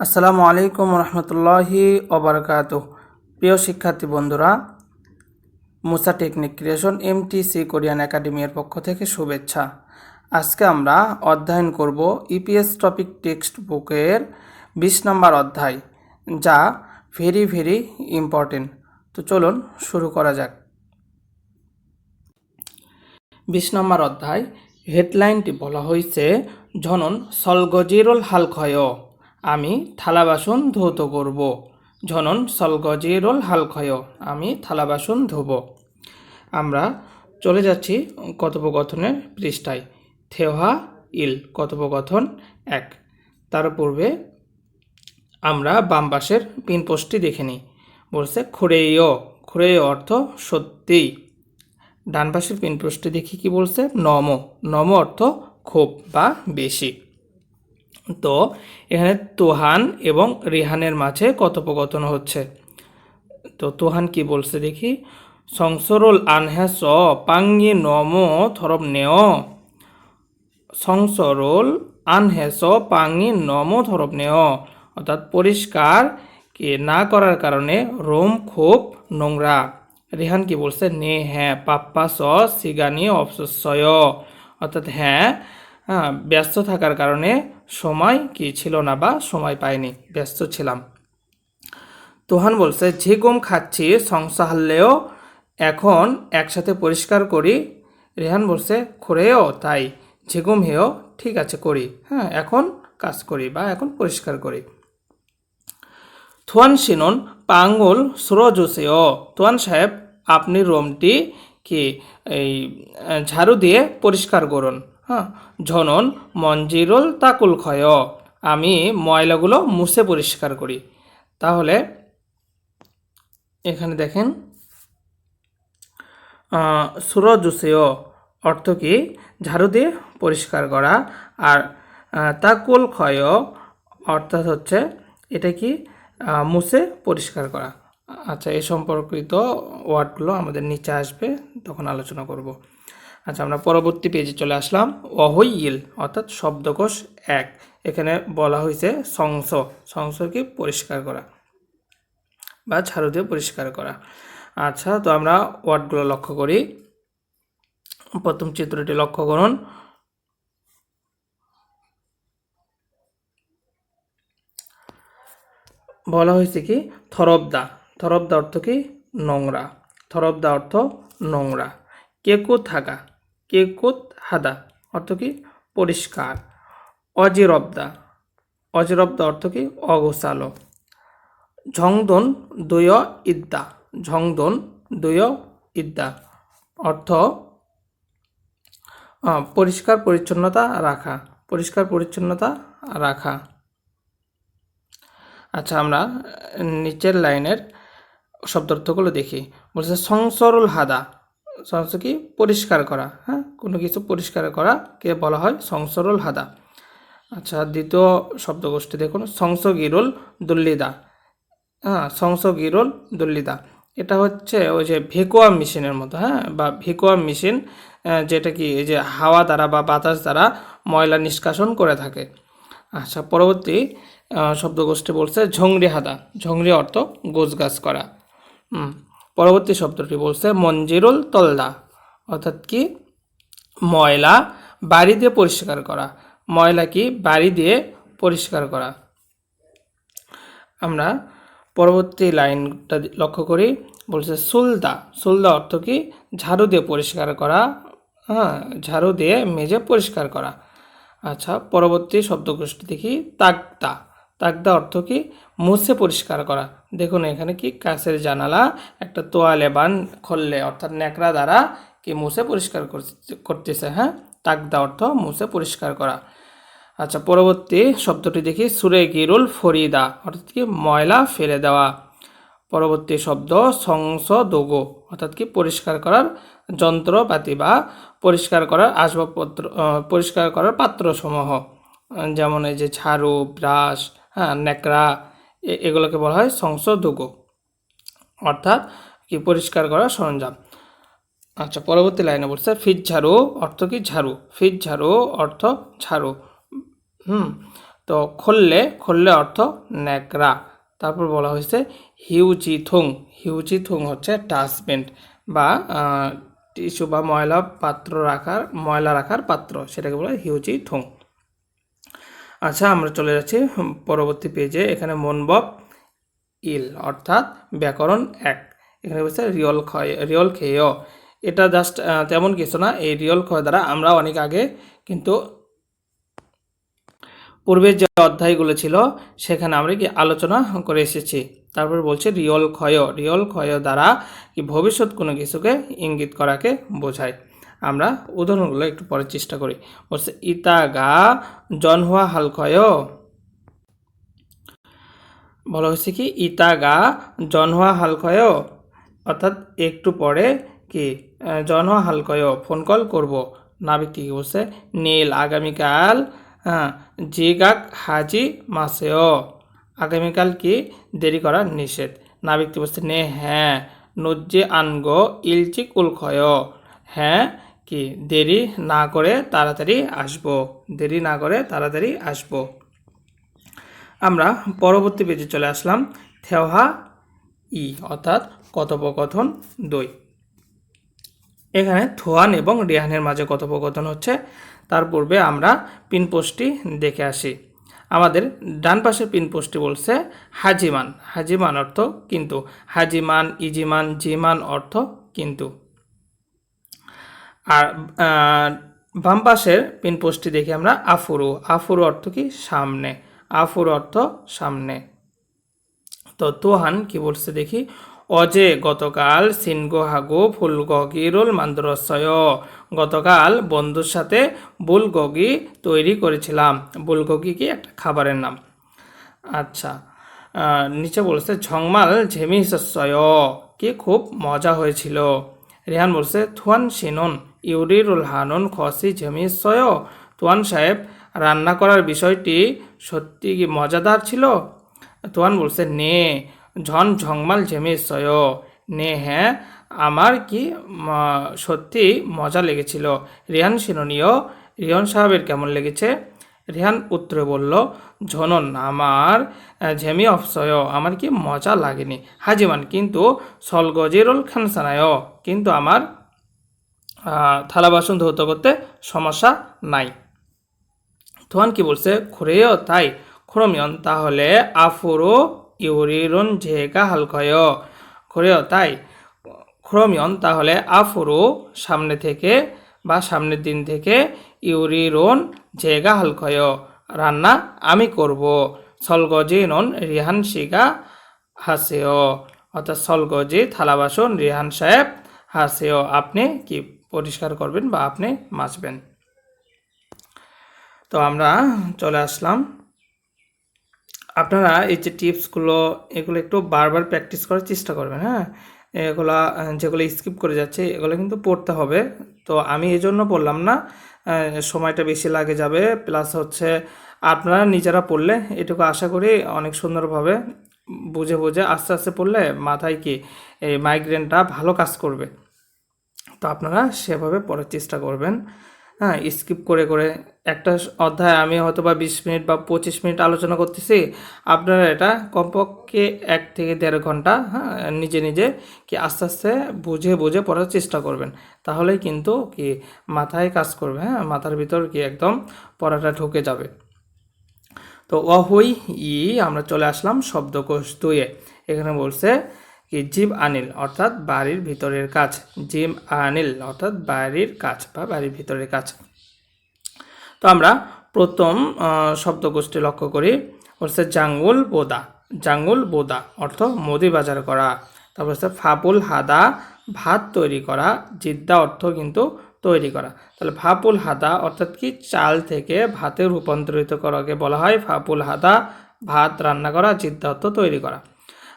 আসসালামু আলাইকুম রহমতুল্লাহি ওবারাকাতুহ। প্রিয় শিক্ষার্থী বন্ধুরা, মুসা টেকনিক ক্রিয়েশন MTC কোরিয়ান একাডেমির পক্ষ থেকে শুভেচ্ছা। আজকে আমরা অধ্যয়ন করব ইপিএস টপিক টেক্সট বুকের 20 নম্বর অধ্যায়, যা ভেরি ভেরি ইম্পর্টেন্ট। তো চলুন শুরু করা যাক। 20 নম্বর অধ্যায় হেডলাইনটি বলা হয়েছে ঝনন সলগজিরুল হালখয়, আমি থালা বাসন ধৌত করব। ঝনন সলগজিরুল হালখয়, আমি থালা বাসন ধোব। আমরা চলে যাচ্ছি কথোপকথনের পৃষ্ঠায়। থেওহা ইল কথোপকথন 1। তার পূর্বে আমরা বাম পাশের পিন পোস্টটি দেখে নিই। বলছে খুরেইও, খুরেইও অর্থ সত্যিই। ডান পাশের পিন পোস্টে দেখি কি বলছে, নম, নম অর্থ খুব বা বেশি। তো এখানে তুহান এবং রিহানের মাঝে কথোপকথন হচ্ছে। তো তুহান কি বলছে দেখি, সংসরুল আনহ্যাস পাঙ্গি নম থরব নেও। সংসরুল আনহ্যাস পাঙ্গি নম থরব নেও, অর্থাৎ পরিষ্কার কি না করার কারণে রোম খুব নোংরা। রিহান কি বলছে, নে হ্যাঁ পাপ্পা স সিগানি অবসস্যয়, অর্থাৎ হ্যাঁ ব্যস্ত থাকার কারণে সময় কি ছিল না বা সময় পাইনি, ব্যস্ত ছিলাম। তোহান বলছে ঝিগুম খাচ্ছি সংসাহাল্লেও, এখন একসাথে পরিষ্কার করি। রেহান বলছে খোরেও, তাই। ঝিগুম হেও, ঠিক আছে করি, হ্যাঁ এখন কাজ করি বা এখন পরিষ্কার করি। থুয়ান সিনন পাঙ্গুল সুরজুসেও, তোয়ান সাহেব আপনি রুমটি কি এই ঝাড়ু দিয়ে পরিষ্কার করুন। হ্যাঁ, ঝনন মঞ্জিরুল তাকুল ক্ষয়, আমি ময়লাগুলো মুছে পরিষ্কার করি। তাহলে এখানে দেখেন সুরজুসেও অর্থ কি ঝাড়ু দিয়ে পরিষ্কার করা, আর তাকুল ক্ষয় অর্থাৎ হচ্ছে এটা কি মুছে পরিষ্কার করা। আচ্ছা, এই সম্পর্কিত ওয়ার্ডগুলো আমাদের নিচে আসবে, তখন আলোচনা করব। আচ্ছা, আমরা পরবর্তী পেজে চলে আসলাম। অহইল অর্থাৎ শব্দকোষ 1। এখানে বলা হয়েছে সংস, সংস কি পরিষ্কার করা বা ঝাড়ু দিয়ে পরিষ্কার করা। আচ্ছা, তো আমরা ওয়ার্ডগুলো লক্ষ্য করি। প্রথম চিত্রটি লক্ষ্য করুন। বলা হয়েছে কি থরবদা, থরবদা অর্থ কি নোংরা, থরবদা অর্থ নোংরা। কেকুত থাকা, কেকুত হাদা অর্থ কি পরিষ্কার। অজিরবদা, অজিরবদা অর্থ কি অগোছালো। ঝংদন দুয় ইদ্দা, ঝংদন দুয় ইদ্দা অর্থ পরিষ্কার পরিচ্ছন্নতা রাখা, পরিষ্কার পরিচ্ছন্নতা রাখা। আচ্ছা, আমরা নিচের লাইনের শব্দার্থগুলো দেখি। বলছে সংসরুল হাদা, সংস কি পরিষ্কার করা, হ্যাঁ কোনো কিছু পরিষ্কার করা কে বলা হয় সংসরুল হাদা। আচ্ছা, দ্বিতীয় শব্দগোষ্ঠী দেখুন, সংসগিরুল দুল্লিদা। হ্যাঁ, সংসগিরুল দুল্লিদা এটা হচ্ছে ওই যে ভ্যাকুয়াম মেশিনের মতো, হ্যাঁ বা ভ্যাকুয়াম মেশিন, যেটা কি এই যে হাওয়া দ্বারা বা বাতাস দ্বারা ময়লা নিষ্কাশন করে থাকে। আচ্ছা, পরবর্তী শব্দগোষ্ঠী বলছে ঝংরি হাদা, ঝংরি অর্থ গোছগাছ করা। পরবর্তী শব্দটি বলছে মঞ্জিরুল তলদা, অর্থাৎ কি ময়লা বাড়ি দিয়ে পরিষ্কার করা, ময়লা কি বাড়ি দিয়ে পরিষ্কার করা। আমরা পরবর্তী লাইনটা লক্ষ্য করি। বলছে সুলদা, সুলদা অর্থ কি ঝাড়ু দিয়ে পরিষ্কার করা, হ্যাঁ ঝাড়ু দিয়ে মেজে পরিষ্কার করা। আচ্ছা, পরবর্তী শব্দগোষ্ঠী দেখি তাকদা, তাকদা অর্থ কি মুছে পরিষ্কার করা। দেখুন এখানে কি কাঁচের জানালা একটা তোয়ালে বান খুললে অর্থাৎ ন্যাকড়া দ্বারা কি মুছে পরিষ্কার করতেছে। হ্যাঁ, তাকদা অর্থ মুছে পরিষ্কার করা। আচ্ছা, পরবর্তী শব্দটি দেখি সুরে গিরুল ফরিদা, অর্থাৎ কি ময়লা ফেলে দেওয়া। পরবর্তী শব্দ সংসদোগো, অর্থাৎ কি পরিষ্কার করার যন্ত্রপাতি বা পরিষ্কার করার আসবাবপত্র, পরিষ্কার করার পাত্রসমূহ, যেমন এই যে ঝাড়ু, ব্রাশ, হ্যাঁ ন্যাকড়া, এগুলোকে বলা হয় সংসদোগো, অর্থাৎ কি পরিষ্কার করার সরঞ্জাম। আচ্ছা, পরবর্তী লাইনে বলছে ফিজ ঝাড়ু অর্থ কি ঝাড়ু, ফিজ ঝাড়ু অর্থ ঝাড়ু। তো তো খোললে খোললে অর্থ ন্যাকড়া। তারপর বলা হয়েছে হিউচিথুং। হিউচিথুং হচ্ছে ডাস্টবিন বা টিস্যু বা ময়লা রাখার পাত্র, সেটাকে বলে হিউচিথুং। আচ্ছা, আমরা চলে যাচ্ছি পরবর্তী পেজে। এখানে মনবব ইল অর্থাৎ ব্যাকরণ 1। এখানে বলছে রিয়ল খেয়। এটা জাস্ট তেমন কিছু না। এই রিয়ল ক্ষয় দ্বারা আমরা অনেক আগে কিন্তু পূর্বের যে অধ্যায়গুলো ছিল সেখানে আমরা কি আলোচনা করে এসেছি। তারপর বলছে রিয়ল ক্ষয় দ্বারা কি ভবিষ্যৎ কোনো কিছুকে ইঙ্গিত করাকে বোঝায়। আমরা উদাহরণগুলো একটু পরে চেষ্টা করি। বলছে ইতাগা জনহুয়া হাল ক্ষয়। বলা হয়েছে কি ইতাগা জনহুয়া হাল ক্ষয়, অর্থাৎ একটু পরে কি জনহুয়া হাল ক্ষয় ফোন কল করব। নাবিক কি বলছে নীল আগামীকাল জিগাক হাজি মাসেও, আগামীকাল কি দেরি করা নিষেধ। নাবিক কি বলছে নে হ্যাঁ নজ্জে আনগো ইলচিক উলক্ষয়, হ্যাঁ কি দেরি না করে তাড়াতাড়ি আসবো, দেরি না করে তাড়াতাড়ি আসবো। আমরা পরবর্তী পেজে চলে আসলাম। থেওহা ই অর্থাৎ কথোপকথন 2। এখানে থোয়ান এবং রিহানের মাঝে কথোপকথন হচ্ছে। তার পূর্বে আমরা পিনপোস্টটি দেখে আসি। আমাদের ডান পাশের পিনপোস্টটি বলছে হাজিমান। হাজিমান অর্থ কিন্তু। হাজিমান, ইজিমান, জিমান অর্থ কিন্তু। আর বাম পাশের পিনপোস্টটি দেখি আমরা আফুরু। আফুরু অর্থ কি সামনে। আফুরু অর্থ সামনে। তো তোহান কি বলছে দেখি অজে গতকাল সিনগো হাগো ফুলগগিরুল মান্দ্রসয়। গতকাল বন্ধুর সাথে বুলগগি তৈরি করেছিলাম। বুলগগি কি একটা খাবারের নাম। আচ্ছা, নিচে বলছে ঝংমাল ঝেমিসয় কি খুব মজা হয়েছিল। রেহান বলছে থুয়ান সিনুন ইউরিরুল হানুন খসি ঝেমিসয়। তুয়ান সাহেব রান্না করার বিষয়টি সত্যি কি মজাদার ছিল। তোয়ান বলছে নে ঝন ঝংমাল ঝেমিসয়, নে হ্যাঁ আমার কি সত্যি মজা লেগেছিল। রেহান সিনুনিও রিয়ন সাহেবের কেমন লেগেছে। রেহান উত্তরে বলল ঝনন আমার ঝেমি অফসয়, আমার কি মজা লাগেনি। হাজিমান কিন্তু সলগজিরুল খানসানায়, কিন্তু আমার থালা বাসন ধৌত করতে সমস্যা নাই। তোহান কি বলছে খুরেও তাই। খোরমিয়ন তাহলে আফুরো ইউরিরুন ঝেগা হালকয়। খুরেও তাই। খোরমিয়ন তাহলে আফুরো সামনে থেকে বা সামনের দিন থেকে ইউরিরুন ঝেগা হালকয় রান্না আমি করব। সলগজি নন রিহান শিগা হাসেও, অর্থাৎ সলগজি থালা বাসন রিহান সাহেব হাসেও আপনি কি পরিষ্কার করবেন বা আপনি মাজবেন। তো আমরা চলে আসলাম। আপনারা এই যে টিপসগুলো এগুলো একটু বারবার প্র্যাকটিস করার চেষ্টা করবেন। হ্যাঁ, এগুলা যেগুলো স্কিপ করে যাচ্ছে এগুলো কিন্তু পড়তে হবে। তো আমি এই জন্য বললাম না, সময়টা বেশি লাগে যাবে, প্লাস হচ্ছে আপনারা নিজেরা পড়লে এটুকু আশা করি অনেক সুন্দরভাবে বুঝে বুঝে আস্তে আস্তে পড়লে মাথায় কি এই মাইগ্রেনটা ভালো কাজ করবে। তো আপনারা সেভাবে পড়ার চেষ্টা করবেন। হ্যাঁ, স্কিপ করে করে একটা অধ্যায় আমি হয়তো বা 20 মিনিট বা 25 মিনিট আলোচনা করতেছি, আপনারা এটা কমপক্ষে 1 থেকে 1.5 ঘন্টা নিজে নিজে কি আস্তে আস্তে বুঝে বুঝে পড়ার চেষ্টা করবেন। তাহলেই কিন্তু কি মাথায় কাজ করবে। হ্যাঁ, মাথার ভিতর কি একদম পড়াটা ঢুকে যাবে। তো অহই ই আমরা চলে আসলাম শব্দকোষ 2-এ। এখানে বলছে কি জিম আনিল অর্থাৎ বাড়ির ভিতরের কাজ। জিম আনিল অর্থাৎ বাড়ির কাজ বা বাড়ির ভিতরের কাজ। তো আমরা প্রথম শব্দগোষ্ঠী লক্ষ্য করি। বলছে জাঙ্গুল বোদা। জাঙ্গুল বোদা অর্থ মুদি বাজার করা। তারপর হচ্ছে ফাপুল হাদা ভাত তৈরি করা। জিদ্দা অর্থ কিন্তু তৈরি করা। তাহলে ফাপুল হাদা অর্থাৎ কি চাল থেকে ভাতে রূপান্তরিত করাকে বলা হয় ফাপুল হাদা, ভাত রান্না করা। জিদ্দা অর্থ তৈরি করা।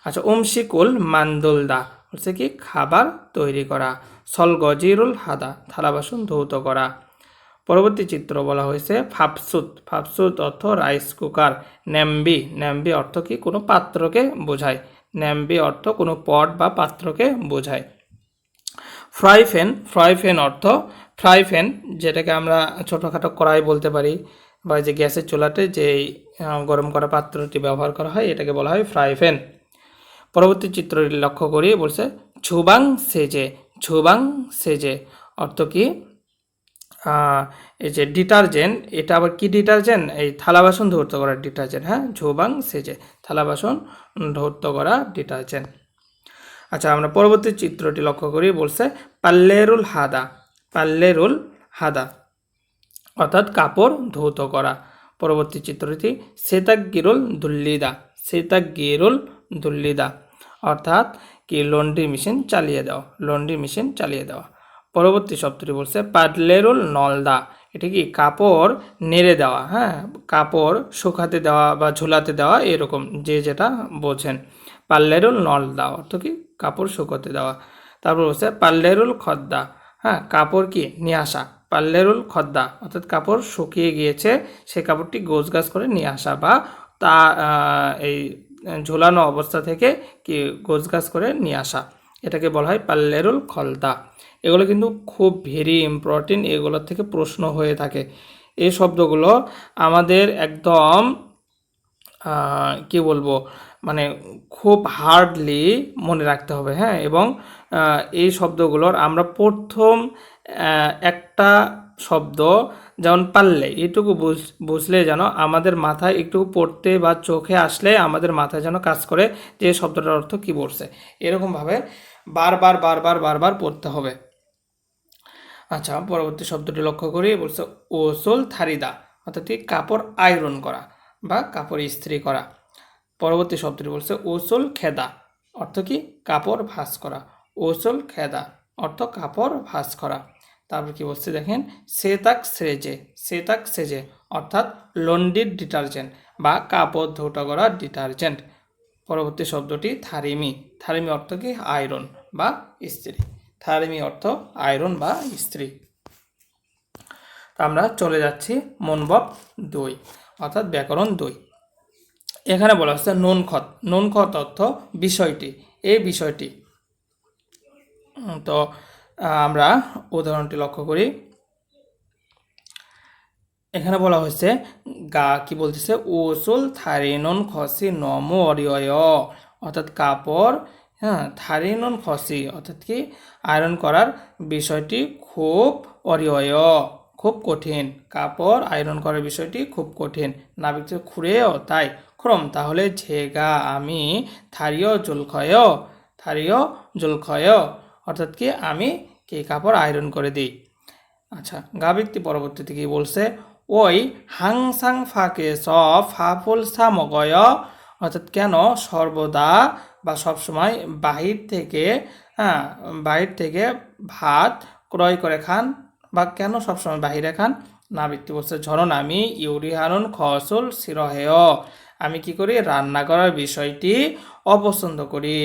আচ্ছা, উমশিকুল মান্দুলদা হচ্ছে কি খাবার তৈরি করা। সলগজিরুল হাদা থালা বাসন ধৌত করা। পরবর্তী চিত্র বলা হয়েছে ফাপসুত। ফাপসুত অর্থ রাইস কুকার। ন্যাম্বি। ন্যাম্বি অর্থ কি কোনো পাত্রকে বোঝায়। ন্যাম্বি অর্থ কোনো পট বা পাত্রকে বোঝায়। Fry fan. ফ্রাই ফ্যান অর্থ ফ্রাই ফ্যান যেটাকে আমরা ছোটোখাটো কড়াই বলতে পারি, বা যে গ্যাসের চুলাতে যে গরম করা পাত্রটি ব্যবহার করা হয়, এটাকে বলা হয় ফ্রাই প্যান। পরবর্তী চিত্রটি লক্ষ্য করি, বলছে ঝুবাং সেজে। ঝুবাং সেজে অর্থ কি? এই যে ডিটারজেন্ট, এটা আবার কি ডিটারজেন্ট? এই থালা বাসন ধৌত করা ডিটারজেন্ট। হ্যাঁ, ঝুবাং সেজে থালা বাসন ধৌত করা ডিটারজেন্ট। আচ্ছা, আমরা পরবর্তী চিত্রটি লক্ষ্য করি, বলছে পাল্লেরুল হাদা। পাল্লেরুল হাদা অর্থাৎ কাপড় ধৌত করা। পরবর্তী চিত্রটি সেতাগিরুল দুল্লিদা। সেতাগিরুল দুল্লিদা অর্থাৎ কি? লন্ড্রি মেশিন চালিয়ে দেওয়া। লন্ড্রি মেশিন চালিয়ে দেওয়া। পরবর্তী শব্দটি বলছে পাডলেরুল নলদা। এটা কি? কাপড় নেড়ে দেওয়া। হ্যাঁ, কাপড় শুকাতে দেওয়া বা ঝুলাতে দেওয়া, এরকম যে যেটা বোঝেন। পাল্লেরুল নলদা অর্থ কি? কাপড় শুকোতে দেওয়া। তারপর বলছে পাল্লেরুল খদ্দা। হ্যাঁ, কাপড় কি? নিয়ে আসা। পাল্লেরুল খদ্দা অর্থাৎ কাপড় শুকিয়ে গিয়েছে, সেই কাপড়টি গোছগাছ করে নিয়ে আসা, বা তা এই ঝোলানো অবস্থা থেকে কি গোছগাছ করে নিয়ে আসা, এটাকে বলা হয় পাল্লেরুল খলদা। এগুলো কিন্তু খুব ভেরি ইম্পর্টেন্ট, এগুলোর থেকে প্রশ্ন হয়ে থাকে। এই শব্দগুলো আমাদের একদম কি বলবো, মানে খুব হার্ডলি মনে রাখতে হবে। হ্যাঁ, এবং এই শব্দগুলোর আমরা প্রথম একটা শব্দ যেমন পারলে, এইটুকু বুঝলে যেন আমাদের মাথায় একটু পড়তে বা চোখে আসলে আমাদের মাথায় যেন কাজ করে যে শব্দটার অর্থ কি বলছে, এরকমভাবে বারবার বারবার বারবার পড়তে হবে। আচ্ছা, পরবর্তী শব্দটি লক্ষ্য করি, বলছে ওসোল থারিদা অর্থাৎ কাপড় আয়রন করা বা কাপড় ইস্ত্রি করা। পরবর্তী শব্দটি বলছে ওসোল খেদা অর্থ কি? কাপড় ভাঁজ করা। ওসোল খেদা অর্থ কাপড় ভাঁজ করা। তারপর কি বলছে দেখেন, সেতাক সেজে। সেতাক সেজে অর্থাৎ লন্ড্রির ডিটারজেন্ট বা কাপড় ধৌত করা ডিটারজেন্ট। পরবর্তী শব্দটি থারিমি। থারিমি অর্থ কি? আয়রন বা ইস্ত্রি। থারিমি অর্থ আয়রন বা ইস্ত্রি। আমরা চলে যাচ্ছি মনবব 2 অর্থাৎ ব্যাকরণ 2। এখানে বলা হচ্ছে নুন খত। নুন খত অর্থ বিষয়টি, এই বিষয়টি। তো আমরা উদাহরণটি লক্ষ্য করি। এখানে বলা হয়েছে গা কি বলতেছে, ওসুল থারিনুন খসি নম অরিয় অর্থাৎ কাপড়, হ্যাঁ, থারিনুন খসি অর্থাৎ কি? আয়রন করার বিষয়টি খুব অরিয়, খুব কঠিন। কাপড় আয়রন করার বিষয়টি খুব কঠিন। নাবিক খুঁড়েও তাই ক্রম তাহলে ঝেগা আমি থারিও জুলখয়। থারিও জুলখয় অর্থাৎ কি? আমি কি কাপড় আয়রন করে দিই। আচ্ছা, গা ব্যক্তি পরবর্তীতে কি বলছে, ওই হাংসাং ফাঁকে স ফাফুল সা মগয় অর্থাৎ কেন সর্বদা বা সবসময় বাহির থেকে, হ্যাঁ, বাহির থেকে ভাত ক্রয় করে খান, বা কেন সবসময় বাহিরে খান। না ব্যক্তি বলছে ঝরন আমি ইউরিহানুন খসুল সিরহেয় আমি কি করি? রান্না করার বিষয়টি অপছন্দ করি।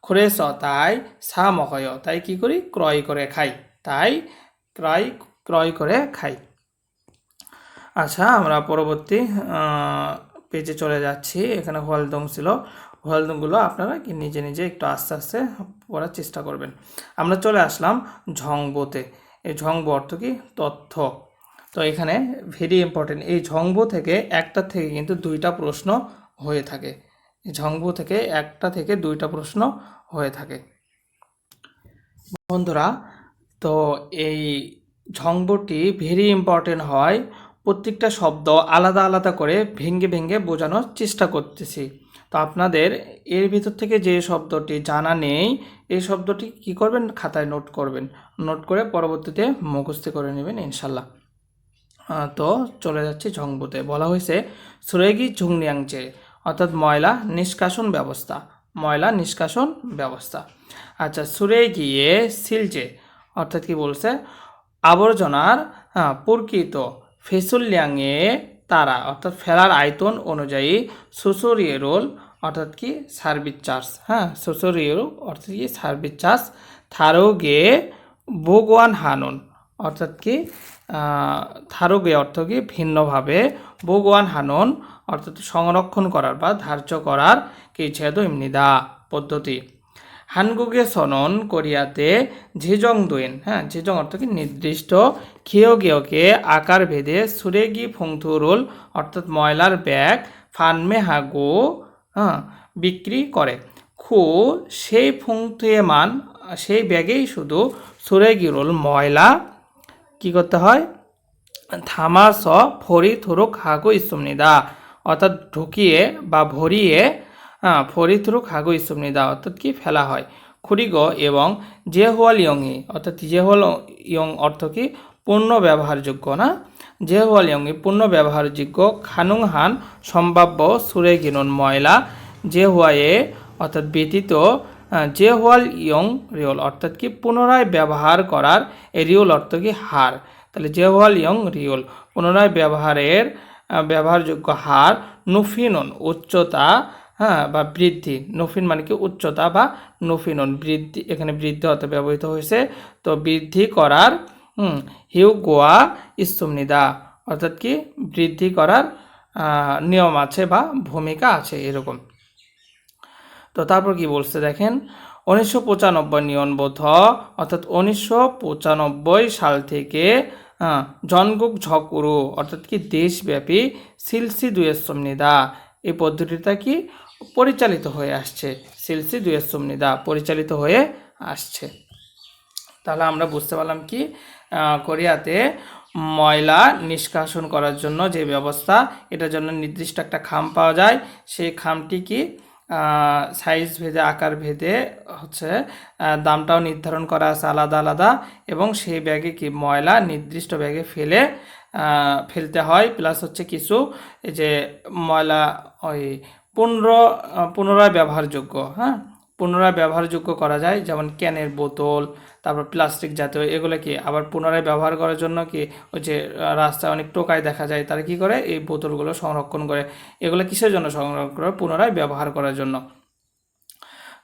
খুরেস তাই সা মকয় তাই কি করি? ক্রয় করে খাই। তাই ক্রয় করে খাই। আচ্ছা, আমরা পরবর্তী পেজে চলে যাচ্ছি। এখানে হোয়ালদং ছিল, হোয়ালদংগুলো আপনারা কি নিজে নিজে একটু আস্তে আস্তে পড়ার চেষ্টা করবেন। আমরা চলে আসলাম ঝংবোতে। এই ঝংবো অর্থ কি? তথ্য। তো এখানে ভেরি ইম্পর্টেন্ট, এই ঝংবো থেকে একটা থেকে কিন্তু 2টা প্রশ্ন হয়ে থাকে। এই ঝংবো থেকে একটা থেকে 2টা প্রশ্ন হয়ে থাকে বন্ধুরা। তো এই ঝংবোটি ভেরি ইম্পর্টেন্ট হয়। প্রত্যেকটা শব্দ আলাদা আলাদা করে ভেঙে ভেঙে বোঝানোর চেষ্টা করতেছি। তো আপনাদের এর ভিতর থেকে যে শব্দটি জানা নেই, এই শব্দটি কি করবেন? খাতায় নোট করবেন। নোট করে পরবর্তীতে মুখস্থ করে নেবেন ইনশাল্লাহ। তো চলে যাচ্ছি ঝংবোতে। বলা হয়েছে সুরেগি ঝুংনিয়াংচে অর্থাৎ ময়লা নিষ্কাশন ব্যবস্থা। ময়লা নিষ্কাশন ব্যবস্থা। আচ্ছা, সুরে গিয়ে সিলচে অর্থাৎ কি বলছে? আবর্জনার প্রকৃত ফেসুল্যাংয়ে তারা অর্থাৎ ফেলার আয়তন অনুযায়ী সুসুরিয়েরোল অর্থাৎ কি? Service charge. হ্যাঁ, সুসুরিয়েরো অর্থাৎ কি? Service charge. থারোগে ভগওয়ান হানুন অর্থাৎ কি? থারোগে অর্থ কি? ভিন্নভাবে। ভগওয়ান হানুন অর্থাৎ সংরক্ষণ করার বা ধার্য করার কি ছেদ ইমনিদা পদ্ধতি। 한국에 선언 কোরিয়াতে 제정된 제정 অর্থ কি নির্দিষ্ট 기억에 আকার ভেদে 쓰레기 봉투를 অর্থাৎ ময়লার ব্যাগ 판매하고 বিক্রি করে খু সেই 봉투에만 সেই ব্যাগেই শুধু 쓰레기를 ময়লা কি করতে হয় 담아서 버리도록 하고 있습니다. অর্থাৎ ঢুকিয়ে বা ভরিয়ে 버리도록 하고 있습니다. অর্থাৎ কি ফেলা হয় 그리고 এবং 재활용이 অর্থাৎ 재활용 অর্থ কি পূর্ণ ব্যবহারযোগ্য না 재활용이 পূর্ণ ব্যবহারযোগ্য 가능한 সম্ভাব্য 쓰레기는 ময়লা 재활에 অর্থাৎ ব্যতীত 재활용 রিওল অর্থাৎ কি পুনরায় ব্যবহার করার রিওল অর্থ কি হার তাহলে 재활용 রিওল পুনরায় ব্যবহারযোগ্য হার নুফিনন উচ্চতা বা বৃদ্ধি নুফিন মানে কি উচ্চতা বা নুফিনন বৃদ্ধি এখানে বৃদ্ধি অর্থে ব্যবহৃত হয়েছে তো বৃদ্ধি করার হিউগোয়া ইসুমনিদা অর্থাৎ কি বৃদ্ধি করার নিয়ম আছে বা ভূমিকা আছে এরকম তো তারপর কি বলছে দেখেন 1995 নিয়মবদ্ধ অর্থাৎ 1995 সাল থেকে 전국 적으로 অর্থাৎ কি দেশব্যাপী সিলসি দুয়েসমনিদা এই পদ্ধতিটা কি পরিচালিত হয়ে আসছে সিলসি দুয়েসমনিদা পরিচালিত হয়ে আসছে তাহলে আমরা বুঝতে পারলাম কি কোরিয়াতে ময়লা নিষ্কাশন করার জন্য যে ব্যবস্থা এটার জন্য নির্দিষ্ট একটা খাম পাওয়া যায় সেই খামটি কি সাইজ ভেদে আকার ভেদে হচ্ছে দামটাও নির্ধারণ করা আছে আলাদা আলাদা এবং সেই ব্যাগে কি ময়লা নির্দিষ্ট ব্যাগে ফেলতে হয় প্লাস হচ্ছে কিছু এই যে ময়লা ওই পুনরায় ব্যবহারযোগ্য পুনরায় ব্যবহারযোগ্য করা যায় যেমন ক্যানের বোতল তারপর প্লাস্টিক জাতীয় এগুলো কি আবার পুনরায় ব্যবহার করার জন্য কি ওই যে রাস্তায় অনেক টোকাই দেখা যায় তারা কি করে এই বোতলগুলো সংরক্ষণ করে এগুলো কিসের জন্য সংরক্ষণ করে পুনরায় ব্যবহার করার জন্য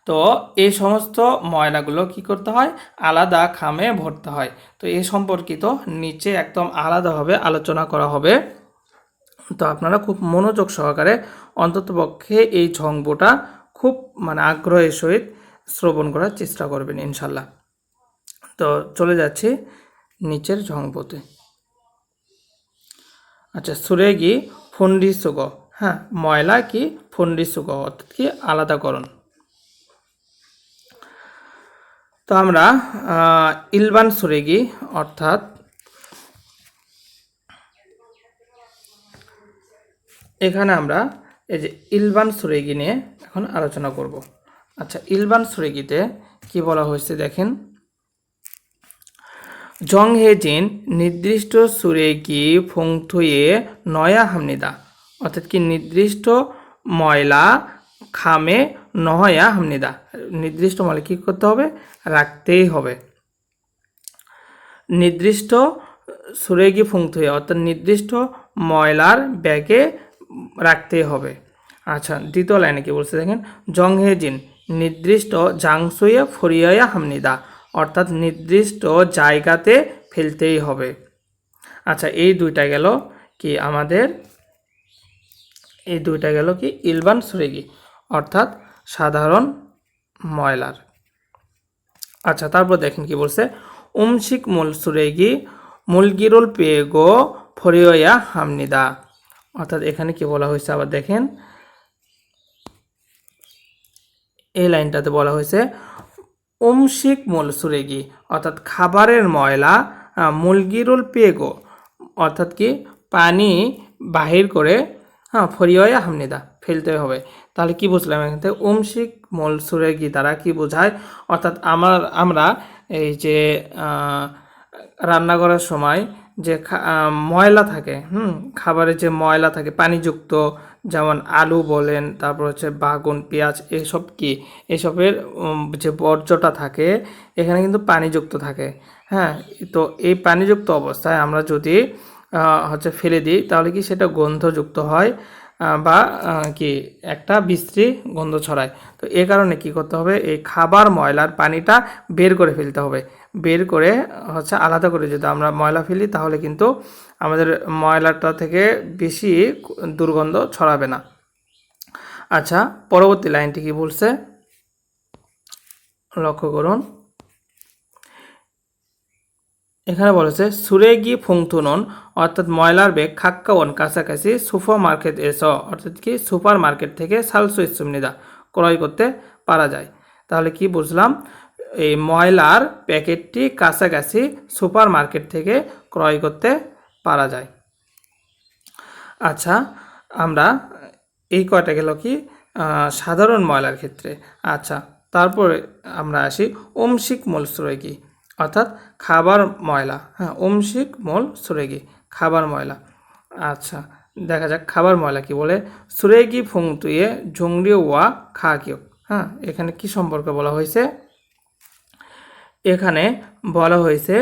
তো এই সমস্ত ময়লাগুলো কি করতে হয় আলাদা খামে ভরতে হয় তো এই সম্পর্কিত নিচে একদম আলাদাভাবে আলোচনা করা হবে তো আপনারা খুব মনোযোগ সহকারে অন্ততপক্ষে এই ঝংবোটা খুব মানে আগ্রহের সহিত শ্রবণ করার চেষ্টা করবেন ইনশাল্লাহ তো চলে যাচ্ছি নিচের ঝংবোতে আচ্ছা 쓰레기 분리수거 ময়লা কি 분리수거 অর্থাৎ কি আলাদাকরণ তো আমরা 일반 쓰레기 অর্থাৎ এখানে আমরা এই যে 일반 쓰레기 নিয়ে এখন আলোচনা করব আচ্ছা 일반 쓰레기তে কি বলা হয়েছে দেখেন 정해진 নির্দিষ্ট 쓰레기 봉투에 넣어야 합니다 অর্থাৎ কি নির্দিষ্ট ময়লা খামে 넣어야 합니다 নির্দিষ্ট ময়লা কি করতে হবে রাখতেই হবে নির্দিষ্ট 쓰레기 봉투에 অর্থাৎ নির্দিষ্ট ময়লার ব্যাগে রাখতেই হবে আচ্ছা দ্বিতীয় লাইনে কি বলছে দেখেন 정해진 নির্দিষ্ট 장소에 버려야 합니다 অর্থাৎ নির্দিষ্ট জায়গাতে ফেলতেই হবে আচ্ছা এই দুইটা গেল কি আমাদের এই দুইটা গেল কি 일반 쓰레기 অর্থাৎ সাধারণ ময়লার আচ্ছা তারপর দেখেন কি বলছে 음식물 쓰레기 물기를 빼고 버려야 합니다 অর্থাৎ এখানে কি বলা হয়েছে আবার দেখেন এই লাইনটাতে বলা হয়েছে 음식물 쓰레기 অর্থাৎ খাবারের ময়লা 물기를 빼고 অর্থাৎ কি পানি বাহির করে 버려야 합니다 ফেলতে হবে তাহলে কি বুঝলাম এখান থেকে 음식물 쓰레기 দ্বারা কি বোঝায় অর্থাৎ আমরা এই যে রান্না করার সময় যে ময়লা থাকে খাবারে যে ময়লা থাকে পানিযুক্ত যেমন আলু বলেন তারপর হচ্ছে বাগুন পেঁয়াজ এসবের যে বর্জ্যটা থাকে এখানে কিন্তু পানিযুক্ত থাকে তো এই পানিযুক্ত অবস্থায় আমরা যদি হচ্ছে ফেলে দিই তাহলে কি সেটা গন্ধযুক্ত হয় বা কি একটা বিশ্রী গন্ধ ছড়ায় তো এই কারণে কি করতে হবে এই খাবার ময়লার পানিটা বের করে ফেলতে হবে বের করে হচ্ছে আলাদা করে যদি আমরা ময়লা ফেলি তাহলে কিন্তু আমাদের ময়লাটা থেকে বেশি দুর্গন্ধ ছড়াবে না আচ্ছা পরবর্তী লাইনটি কি বলছে লক্ষ্য করুন, এখানে বলেছে সুরেগি ফুংতুনন, অর্থাৎ ময়লার ব্যাগ খাক্কাওন কাছাকাছি সুপার মার্কেট অর্থাৎ কি সুপার মার্কেট থেকে সালসু ইসুমনিদা ক্রয় করতে পারা যায়। তাহলে কি বুঝলাম, এই ময়লার প্যাকেটটি কাছাকাছি সুপার মার্কেট থেকে ক্রয় করতে পারা যায়। আচ্ছা, আমরা এই কয়টা গেল কি সাধারণ ময়লার ক্ষেত্রে। আচ্ছা, তারপরে আমরা আসি অংশিক মূল সুরেগি, অর্থাৎ খাবার ময়লা। হ্যাঁ, অংশিক মূল সুরেগি খাবার ময়লা। আচ্ছা, দেখা যাক খাবার ময়লা কি বলে। সুরেগি ফুংতুয়ে জংরি ওয়া খাকিও। হ্যাঁ, এখানে কি সম্পর্কে বলা হয়েছে, এখানে বলা হয়েছে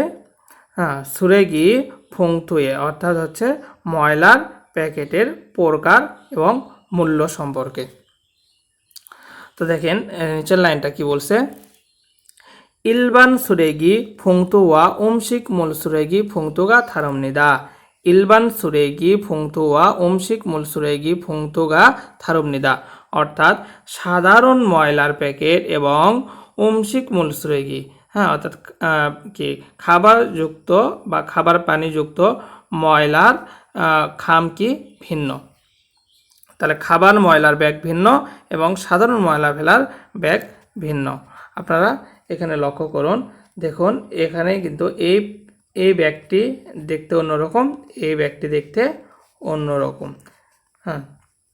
হ্যাঁ সুরেগি ফুংতুয়ে অর্থাৎ হচ্ছে ময়লার প্যাকেটের প্রকার এবং মূল্য সম্পর্কে। তো দেখেন নিচের লাইনটা কি বলছে, 일반 쓰레기 봉투와 음식 물 쓰레기 봉투가 다릅니다. 일반 쓰레기 봉투와 음식 물 쓰레기 봉투가 다릅니다. অর্থাৎ সাধারণ ময়লার প্যাকেট এবং 음식 물 쓰레기, হ্যাঁ অর্থাৎ কি খাবারযুক্ত বা খাবার পানিযুক্ত ময়লার খাম কি ভিন্ন। তাহলে খাবার ময়লার ব্যাগ ভিন্ন এবং সাধারণ ময়লা ফেলার ব্যাগ ভিন্ন। আপনারা এখানে লক্ষ্য করুন, দেখুন এখানে কিন্তু এই ব্যাগটি দেখতে অন্যরকম, এই ব্যাগটি দেখতে অন্যরকম। হ্যাঁ,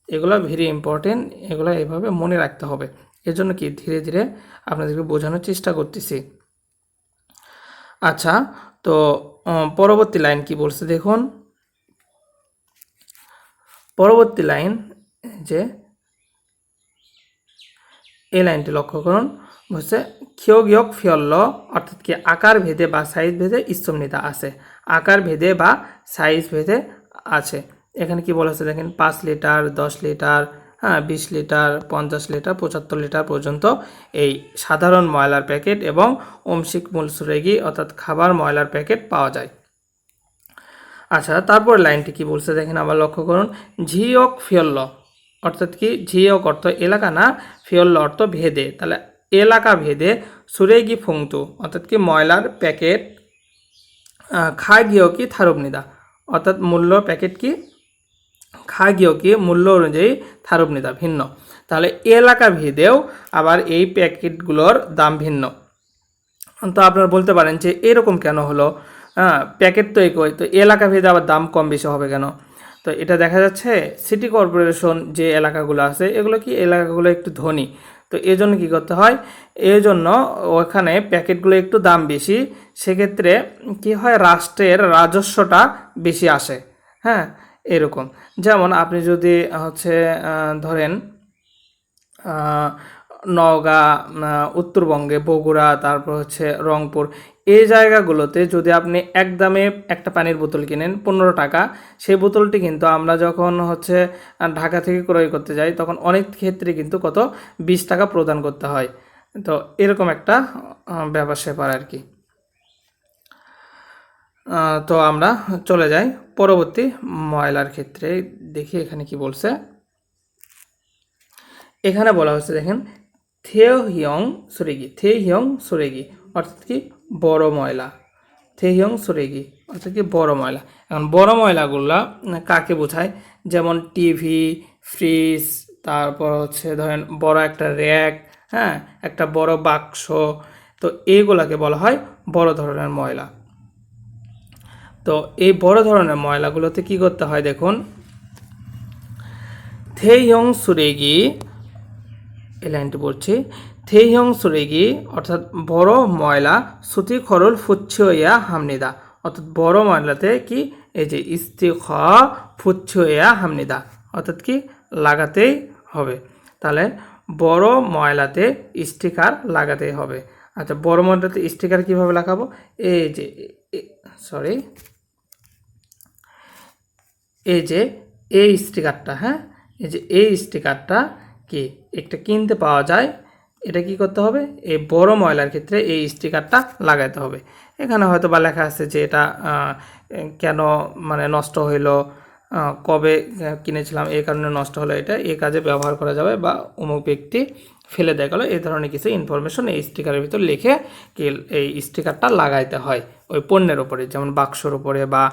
এগুলো ভেরি ইম্পর্টেন্ট, এগুলো এভাবে মনে রাখতে হবে। এর জন্য কি ধীরে ধীরে আপনাদেরকে বোঝানোর চেষ্টা করতেছি। আচ্ছা, তো পরবর্তী লাইন কি বলছে দেখুন, পরবর্তী লাইন যে এই লাইনটি লক্ষ্য করুন, বলছে খিয়োগিয়ক ফিয়ল্ল, অর্থাৎ কি আকার ভেদে বা সাইজ ভেদে ইস্তমনিতা আছে, আকার ভেদে বা সাইজ ভেদে আছে। এখানে কি বলা আছে দেখেন, 5 লিটার, 10 লিটার, হ্যাঁ 20 লিটার, 50 লিটার, 75 লিটার পর্যন্ত এই সাধারণ ময়লার প্যাকেট এবং অংশিক মূল সুরেগি অর্থাৎ খাবার ময়লার প্যাকেট পাওয়া যায়। আচ্ছা, তারপর লাইনটি কি বলছে দেখেন, আবার লক্ষ্য করুন, ঝিয়ক ফিয়ল্ল, অর্থাৎ কি ঝিয়ক অর্থ এলাকা না, ফিয়ল্ল অর্থ ভেদে, তাহলে এলাকা ভেদে সুরেগি ফুংতু অর্থাৎ কি ময়লার প্যাকেট খা গিয়েও কি থারবনিদা, অর্থাৎ মূল্য প্যাকেট কি খা গিয়েও কি মূল্য অনুযায়ী থারবনিদা ভিন্ন। তাহলে এলাকা ভেদেও আবার এই প্যাকেটগুলোর দাম ভিন্ন। তো আপনারা বলতে পারেন যে এরকম কেন হলো, হ্যাঁ প্যাকেট তো একই, তো এলাকা ভেদে আবার দাম কম বেশি হবে কেন? তো এটা দেখা যাচ্ছে সিটি কর্পোরেশন যে এলাকাগুলো আছে এগুলো কি এলাকাগুলো একটু ধনী, তো এই জন্য কী করতে হয়, এই জন্য ওখানে প্যাকেটগুলো একটু দাম বেশি, সেক্ষেত্রে কি হয় রাষ্ট্রের রাজস্বটা বেশি আসে। হ্যাঁ, এরকম যেমন আপনি যদি হচ্ছে ধরেন নওগাঁ, উত্তরবঙ্গে বগুড়া, তারপর হচ্ছে রংপুর, এই জায়গাগুলোতে যদি আপনি এক দামে একটা পানির বোতল কিনেন 15 টাকা, সেই বোতলটি কিন্তু আমরা যখন হচ্ছে ঢাকা থেকে ক্রয় করতে যাই তখন অনেক ক্ষেত্রে কিন্তু কত 20 টাকা প্রদান করতে হয়। তো এরকম একটা ব্যাপার স্যাপার আর কি। তো আমরা চলে যাই পরবর্তী ময়লার ক্ষেত্রে, দেখি এখানে কি বলছে। এখানে বলা হচ্ছে দেখেন থেহিয়ং সুরেগি, থেহিয়ং সুরেগি অর্থাৎ কি বড় ময়লা, থেহিয়ং সুরেগি অর্থাৎ কি বড় ময়লা। এখন বড় ময়লাগুলা কাকে বোঝায়, যেমন টিভি, ফ্রিজ, তারপর হচ্ছে ধরেন বড় একটা র্যাক, হ্যাঁ একটা বড় বাক্স, তো এইগুলাকে বলা হয় বড় ধরনের ময়লা। তো এই বড় ধরনের ময়লাগুলোতে কি করতে হয় দেখুন, থেহিয়ং সুরেগি, এই লাইনটি বলছি, থেহিয়ং সুরেগি অর্থাৎ বড় ময়লা সুতি খরল ফুচ্ছিয়া হামনিদা, অর্থাৎ বড় ময়লাতে কি এই যে ইস্তিখ ফুচ্ছিয়া হামনিদা অর্থাৎ কি লাগাতেই হবে। তাহলে বড় ময়লাতে স্টিকার লাগাতেই হবে। আচ্ছা, বড় ময়লাতে স্টিকার কিভাবে লাগাবো, এই যে সরি এই যে এই স্টিকারটা, হ্যাঁ এই যে এই স্টিকারটা কি একটা কিনতে পাওয়া যায়, এটা কি করতে হবে, এই বড় ময়লার ক্ষেত্রে এই স্টিকারটা লাগাতে হবে। এখানে হয়তো বা লেখা আছে যে এটা কেন মানে নষ্ট হইলো, কবে কিনেছিলাম এই কারণে নষ্ট হলো, এটা এই কাজে ব্যবহার করা যাবে বা অমুক ব্যক্তি ফেলে দেওয়া গেল, এই ধরনের কিছু ইনফরমেশন এই স্টিকারের ভিতর লিখে এই স্টিকারটা লাগাইতে হয় ওই পণ্যের উপরে, যেমন বাক্সর উপরে বা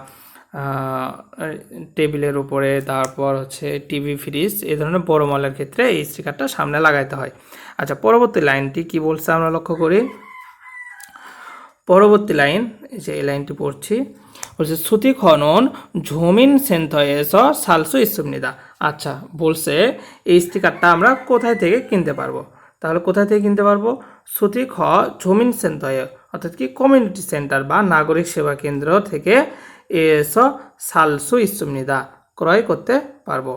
টেবিলের উপরে, তারপর হচ্ছে টিভি, ফ্রিজ, এই ধরনের বড় মলের ক্ষেত্রে এই স্টিকারটা সামনে লাগাইতে হয়। আচ্ছা, পরবর্তী লাইনটি কি বলছে আমরা লক্ষ্য করি। পরবর্তী লাইন, এই যে এই লাইনটি পড়ছি, বলছে শ্রুতি খনন ঝুমিন সেন্থয়েস সালসু ইসুমনিদা। আচ্ছা, বলছে এই স্টিকারটা আমরা কোথায় থেকে কিনতে পারবো। তাহলে কোথায় থেকে কিনতে পারবো? শ্রুতি খ ঝুমিন সেন্থয়ে, অর্থাৎ কি কমিউনিটি সেন্টার বা নাগরিক সেবা কেন্দ্র থেকে এস সালসু ইসুমনিদা ক্রয় করতে পারবো।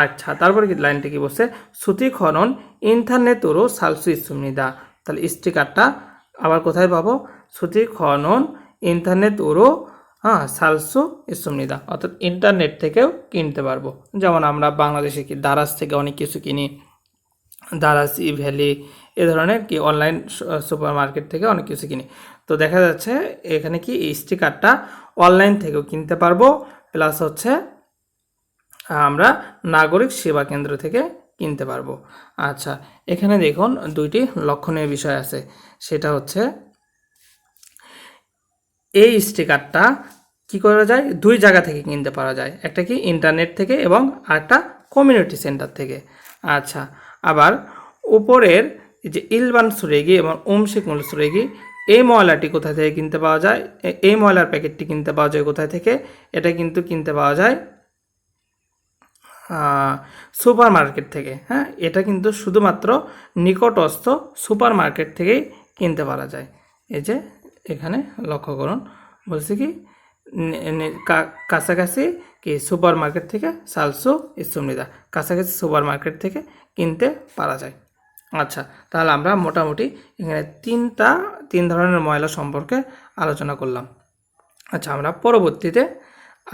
আচ্ছা, তারপরে কি লাইনটা কি বলছে, শ্রুতি খনন ইন্টারনেটরও সালসু ইসুমনিদা। তাহলে স্টিকারটা আবার কোথায় পাবো? শ্রুতি খনন ইন্টারনেট ওরও সালসু ইসুমনিদা, অর্থাৎ ইন্টারনেট থেকেও কিনতে পারবো। যেমন আমরা বাংলাদেশে কি দারাজ থেকে অনেক কিছু কিনি, দারাজ, ই ভ্যালি, এ ধরনের কি অনলাইন সুপার মার্কেট থেকে অনেক কিছু কিনি। তো দেখা যাচ্ছে এখানে কি এই স্টিকারটা অনলাইন থেকেও কিনতে পারবো, প্লাস হচ্ছে আমরা নাগরিক সেবা কেন্দ্র থেকে কিনতে পারবো। আচ্ছা, এখানে দেখুন দুইটি লক্ষণীয় বিষয় আছে, সেটা হচ্ছে এই স্টিকারটা কি করা যায়, দুই জায়গা থেকে কিনতে পারা যায়, একটা কি ইন্টারনেট থেকে এবং আরেকটা কমিউনিটি সেন্টার থেকে। আচ্ছা, আবার উপরের যে ইলবান সুরেগি এবং ওমশিকমুল সুরেগি, এই ময়লাটি কোথা থেকে কিনতে পাওয়া যায়, এই ময়লার প্যাকেটটি কিনতে পাওয়া যায় কোথায় থেকে, এটা কিন্তু কিনতে পাওয়া যায় সুপার মার্কেট থেকে। হ্যাঁ, এটা কিন্তু শুধুমাত্র নিকটস্থ সুপার মার্কেট থেকেই কিনতে পারা যায়। এই যে এখানে লক্ষ্য করুন, বলছি কি কাছাকাছি কি সুপার মার্কেট থেকে সালসু ইসুমনিদা, কাছাকাছি সুপার মার্কেট থেকে কিনতে পারা যায়। আচ্ছা, তাহলে আমরা মোটামুটি এখানে তিন ধরনের ময়লা সম্পর্কে আলোচনা করলাম। আচ্ছা, আমরা পরবর্তীতে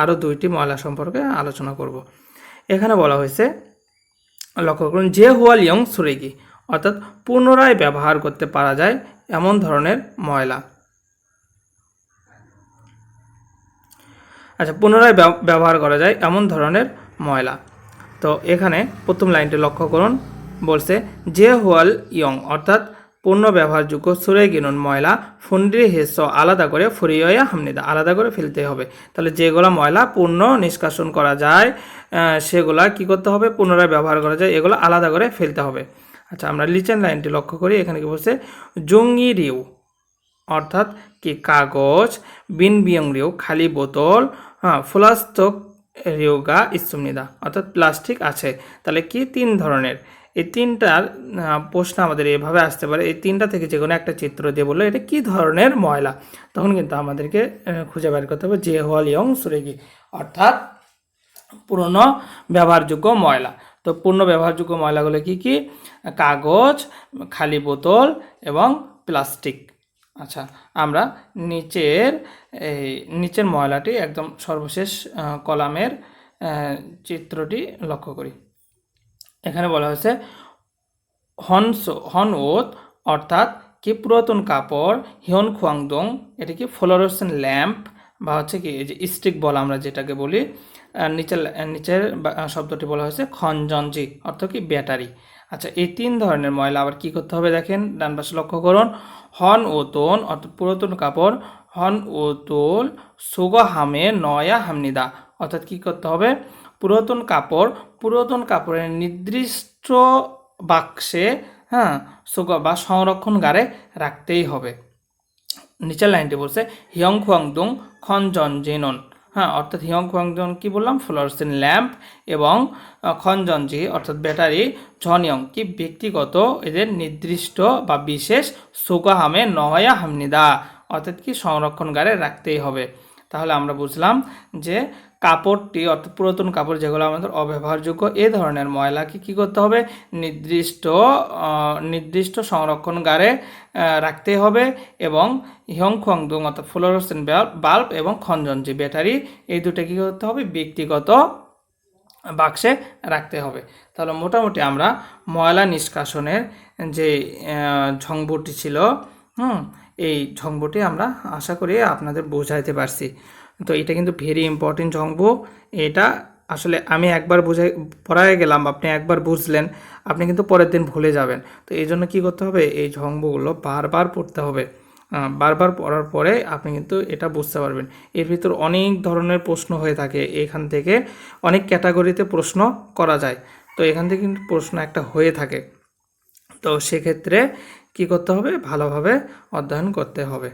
আরও দুইটি ময়লা সম্পর্কে আলোচনা করব। এখানে বলা হয়েছে, লক্ষ্য করুন, যে হুয়ালিয়ং সুরেগি, অর্থাৎ পুনরায় ব্যবহার করতে পারা যায় এমন ধরনের ময়লা। আচ্ছা, পুনরায় ব্যবহার করা যায় এমন ধরনের ময়লা। তো এখানে প্রথম লাইনটি লক্ষ্য করুন, বলছে যে হুয়াল ইয়ং, অর্থাৎ পূর্ণ ব্যবহারযোগ্য সুরেগিনুন ময়লা ফুন্ডি হেস আলাদা করে ফুরিয়া হামনিদা, আলাদা করে ফেলতে হবে। তাহলে যেগুলো ময়লা পূর্ণ নিষ্কাশন করা যায় সেগুলা কি করতে হবে, পুনরায় ব্যবহার করা যায়, এগুলো আলাদা করে ফেলতে হবে। আচ্ছা, আমরা নিচের লাইনটি লক্ষ্য করি, এখানে কি বলছে, জঙ্গি রিউ, অর্থাৎ কি কাগজ, বিন বিয়ং রিউ খালি বোতল, ফ্লাস্টক রিউগা ইসুমনিদা, অর্থাৎ প্লাস্টিক আছে। তাহলে কি তিন ধরনের, এই তিনটার প্রশ্ন আমাদের এভাবে আসতে পারে, এই তিনটা থেকে যে কোনো একটা চিত্র দিয়ে বললো এটা কি ধরনের ময়লা, তখন কিন্তু আমাদেরকে খুঁজে বের করতে হবে যে হল ইয়ং সুরেগি, অর্থাৎ পুরনো ব্যবহারযোগ্য ময়লা। তো পূর্ণ ব্যবহারযোগ্য ময়লাগুলো কি কি, কাগজ, খালি বোতল এবং প্লাস্টিক। আচ্ছা, আমরা নিচের ময়লাটি একদম সর্বশেষ কলামের চিত্রটি লক্ষ্য করি। এখানে বলা হয়েছে হনওত, অর্থাৎ কি পুরাতন কাপড়, হিয়ন খুয়াংদং, এটা কি ফ্লোরোসেন্ট ল্যাম্প বা হচ্ছে কি এই যে স্টিক বল আমরা যেটাকে বলি। নিচের শব্দটি বলা হয়েছে খনজঞ্জি, অর্থাৎ কি ব্যাটারি। আচ্ছা, এই তিন ধরনের ময়লা আবার কি করতে হবে, দেখেন ডান পাশে লক্ষ্য করুন, হন ও তোন, অর্থাৎ পুরাতন কাপড়, হন ও তোল সুগা হামে নয়া হামনিদা, অর্থাৎ কি করতে হবে, পুরাতন কাপড়ের নির্দিষ্ট বাক্সে সুগা বা সংরক্ষণগারে রাখতেই হবে। নিচের লাইনটি বলছে হিয়ং খুয়াংদং খনজন জেনন, অর্থাৎ হিয়ং খুয়াংদং কি বললাম, ফ্লোরোসেন্ট ল্যাম্প, এবং খনজনজি অর্থাৎ ব্যাটারি, ঝনিয়ং কি ব্যক্তিগত, এদের নির্দিষ্ট বা বিশেষ, সুগাহামে নহয়া হামনিদা, অর্থাৎ কি সংরক্ষণগারে রাখতেই হবে। তাহলে আমরা বুঝলাম যে কাপড়টি, অর্থাৎ পুরাতন কাপড় যেগুলো আমাদের অব্যবহারযোগ্য, এ ধরনের ময়লাকে কি করতে হবে, নির্দিষ্ট সংরক্ষণগারে রাখতে হবে, এবং হিয়ং খুয়াংদং অর্থাৎ ফ্লোরোসেন্ট বাল্ব এবং খনজঞ্জি ব্যাটারি, এই দুটো কী করতে হবে, ব্যক্তিগত বাক্সে রাখতে হবে। তাহলে মোটামুটি আমরা ময়লা নিষ্কাশনের যে ঝংবুটি ছিল, এই ঝংবুটি আমরা আশা করি আপনাদের বোঝাইতে পারছি। তো এটা কিন্তু ভেরি ইম্পর্টেন্ট ঝংবু, এটা আসলে আমি একবার বুঝে পড়ায় গেলাম, আপনি একবার বুঝলেন, আপনি কিন্তু পরের দিন ভুলে যাবেন। তো এই জন্য কী করতে হবে, এই ঝংবগুলো বারবার পড়তে হবে। বারবার পড়ার পরে আপনি কিন্তু এটা বুঝতে পারবেন। এর ভিতর অনেক ধরনের প্রশ্ন হয়ে থাকে, এখান থেকে অনেক ক্যাটাগরিতে প্রশ্ন করা যায়। তো এখান থেকে কিন্তু প্রশ্ন একটা হয়ে থাকে। তো সেক্ষেত্রে কি করতে হবে, ভালোভাবে অধ্যয়ন করতে হবে।